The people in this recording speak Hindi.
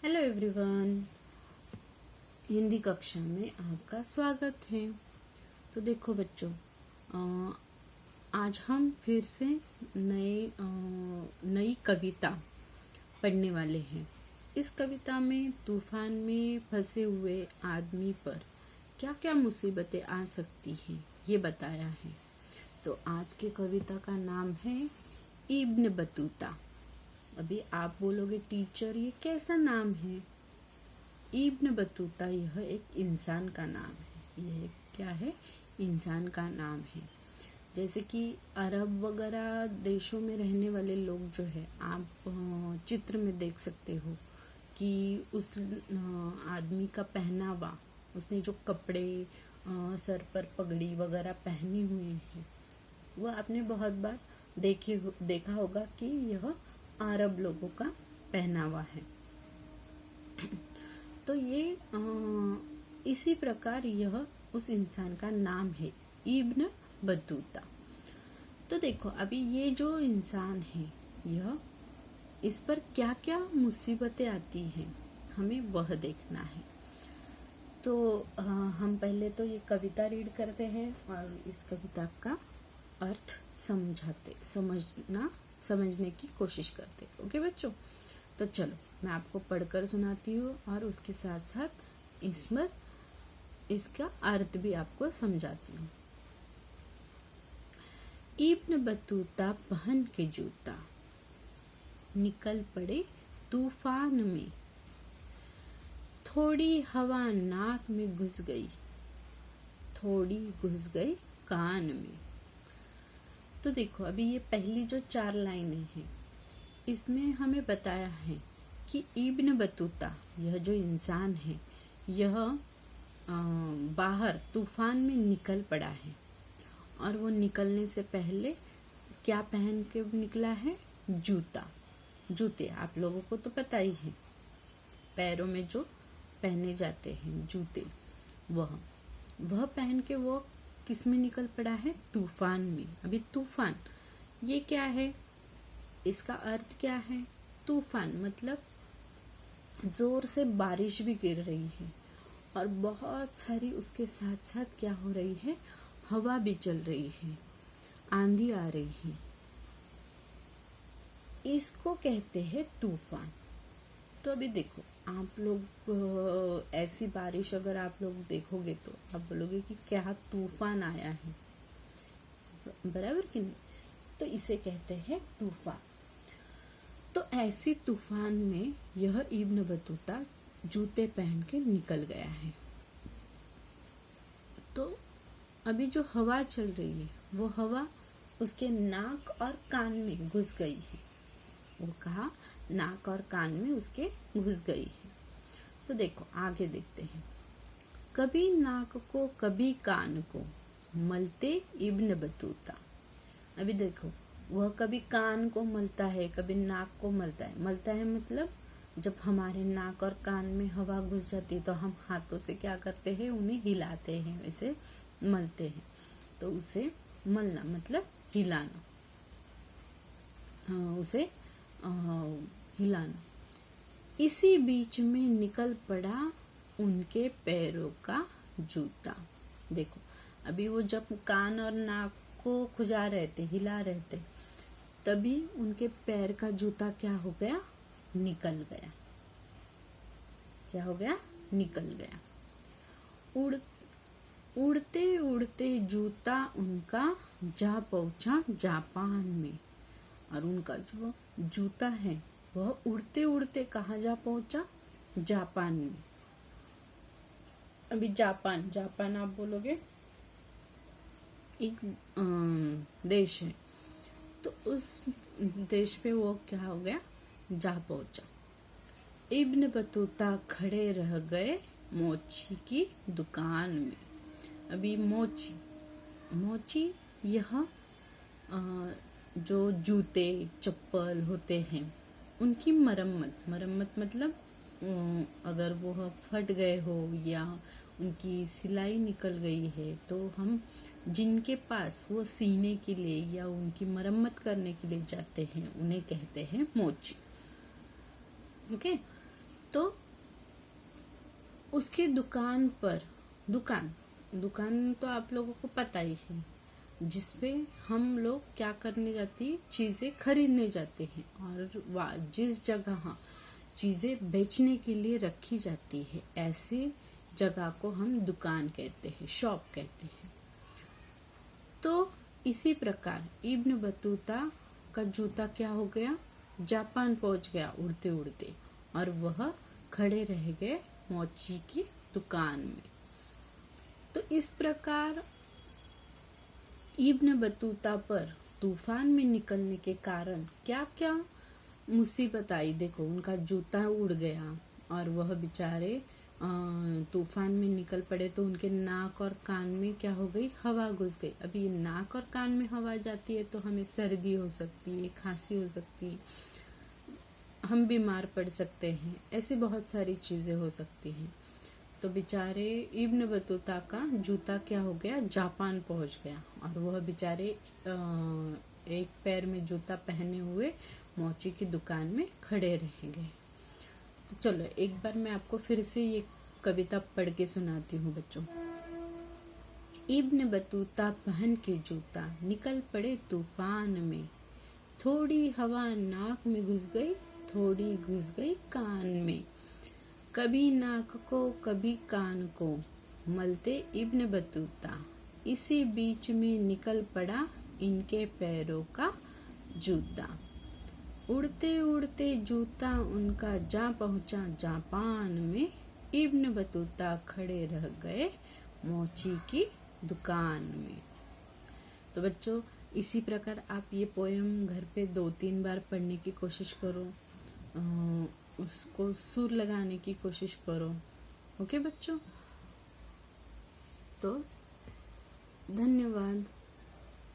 हेलो एवरीवन, हिंदी कक्षा में आपका स्वागत है। तो देखो बच्चों, आज हम फिर से नई कविता पढ़ने वाले हैं। इस कविता में तूफान में फंसे हुए आदमी पर क्या क्या मुसीबतें आ सकती हैं ये बताया है। तो आज की कविता का नाम है इब्न बतूता। अभी आप बोलोगे टीचर ये कैसा नाम है? इब्न बतूता यह एक इंसान का नाम है। यह क्या है? इंसान का नाम है। जैसे कि अरब वगैरह देशों में रहने वाले लोग जो है, आप चित्र में देख सकते हो कि उस आदमी का पहनावा, उसने जो कपड़े सर पर पगड़ी वगैरह पहनी हुई है, वह आपने बहुत बार देखा होगा कि यह अरब लोगों का पहनावा है। तो ये इसी प्रकार यह उस इंसान का नाम है, इब्न बतूता। तो देखो अभी ये जो इंसान है, यह इस पर क्या क्या मुसीबतें आती हैं हमें वह देखना है। तो हम पहले तो ये कविता रीड करते हैं और इस कविता का अर्थ समझने की कोशिश करते हैं। ओके बच्चों, तो चलो मैं आपको पढ़कर सुनाती हूँ और उसके साथ साथ इसका अर्थ भी आपको समझाती हूँ। इब्न बतूता पहन के जूता निकल पड़े तूफान में, थोड़ी हवा नाक में घुस गई, थोड़ी घुस गई कान में। तो देखो अभी ये पहली जो 4 लाइनें हैं, इसमें हमें बताया है कि इब्न बतूता, यह जो इंसान है, यह बाहर तूफान में निकल पड़ा है। और वो निकलने से पहले क्या पहन के निकला है? जूते। आप लोगों को तो पता ही है, पैरों में जो पहने जाते हैं जूते, वह पहन के वो किस में निकल पड़ा है? तूफान में। अभी तूफान ये क्या है? इसका अर्थ क्या है? तूफान मतलब जोर से बारिश भी गिर रही है और बहुत सारी उसके साथ साथ क्या हो रही है? हवा भी चल रही है, आंधी आ रही है। इसको कहते हैं तूफान। तो अभी देखो, आप लोग ऐसी बारिश अगर आप लोग देखोगे तो आप बोलोगे कि क्या तूफान आया है, बराबर कि नहीं? तो इसे कहते हैं तूफान। तो ऐसी तूफान में यह इब्न बतूता जूते पहन के निकल गया है। तो अभी जो हवा चल रही है, वो हवा उसके नाक और कान में घुस गई है। वो कहा नाक और कान में उसके घुस गई है। तो देखो आगे देखते हैं। कभी नाक को कभी कान को मलते इब्न बतूता। अभी देखो, वह कभी कान को मलता है, कभी नाक को मलता है। मलता है मतलब जब हमारे नाक और कान में हवा घुस जाती है तो हम हाथों से क्या करते हैं? उन्हें हिलाते हैं, वैसे मलते हैं। तो उसे मलना मतलब हिलाना, उसे हिलाना। इसी बीच में निकल पड़ा उनके पैरों का जूता। देखो अभी वो जब कान और नाक को खुजा रहे थे, हिला रहे थे, तभी उनके पैर का जूता क्या हो गया? निकल गया। क्या हो गया? निकल गया। उड़ते उड़ते जूता उनका जा पहुंचा जापान में। और उनका जो जूता है वह उड़ते उड़ते कहाँ जा पहुंचा? जापान में। अभी जापान आप बोलोगे एक देश है, तो उस देश पे वो क्या हो गया? जा पहुंचा। इब्न बतूता खड़े रह गए मोची की दुकान में। अभी मोची यह जो जूते चप्पल होते हैं उनकी मरम्मत मतलब अगर वो फट गए हो या उनकी सिलाई निकल गई है, तो हम जिनके पास वो सीने के लिए या उनकी मरम्मत करने के लिए जाते हैं, उन्हें कहते हैं मोची। ओके, तो उसकी दुकान पर, दुकान तो आप लोगों को पता ही है, जिसपे हम लोग क्या करने जाते हैं, चीजें खरीदने जाते हैं। और जिस जगह चीजें बेचने के लिए रखी जाती है, ऐसी जगह को हम दुकान कहते हैं, शॉप कहते हैं। तो इसी प्रकार इब्न बतूता का जूता क्या हो गया, जापान पहुंच गया उड़ते उड़ते, और वह खड़े रह गए मोची की दुकान में। तो इस प्रकार इब्न बतूता पर तूफान में निकलने के कारण क्या क्या मुसीबत आई। देखो, उनका जूता उड़ गया और वह बेचारे तूफान में निकल पड़े, तो उनके नाक और कान में क्या हो गई, हवा घुस गई। अभी ये नाक और कान में हवा जाती है तो हमें सर्दी हो सकती है, खांसी हो सकती है, हम बीमार पड़ सकते हैं, ऐसी बहुत सारी चीजें हो सकती हैं। तो बेचारे इब्न बतूता का जूता क्या हो गया, जापान पहुंच गया, और वह बेचारे एक पैर में जूता पहने हुए मोची की दुकान में खड़े रह गए। तो चलो एक बार मैं आपको फिर से ये कविता पढ़ के सुनाती हूँ बच्चों। इब्न बतूता पहन के जूता निकल पड़े तूफान में, थोड़ी हवा नाक में घुस गई, थोड़ी घुस गई कान में, कभी नाक को कभी कान को मलते इब्न बतूता, इसी बीच में निकल पड़ा इनके पैरों का जूता। उड़ते उड़ते जूता उनका जा पहुंचा जापान में, इब्न बतूता खड़े रह गए मोची की दुकान में। तो बच्चों, इसी प्रकार आप ये पोयम घर पे 2-3 बार पढ़ने की कोशिश करो, उसको सुर लगाने की कोशिश करो। ओके बच्चों, तो धन्यवाद।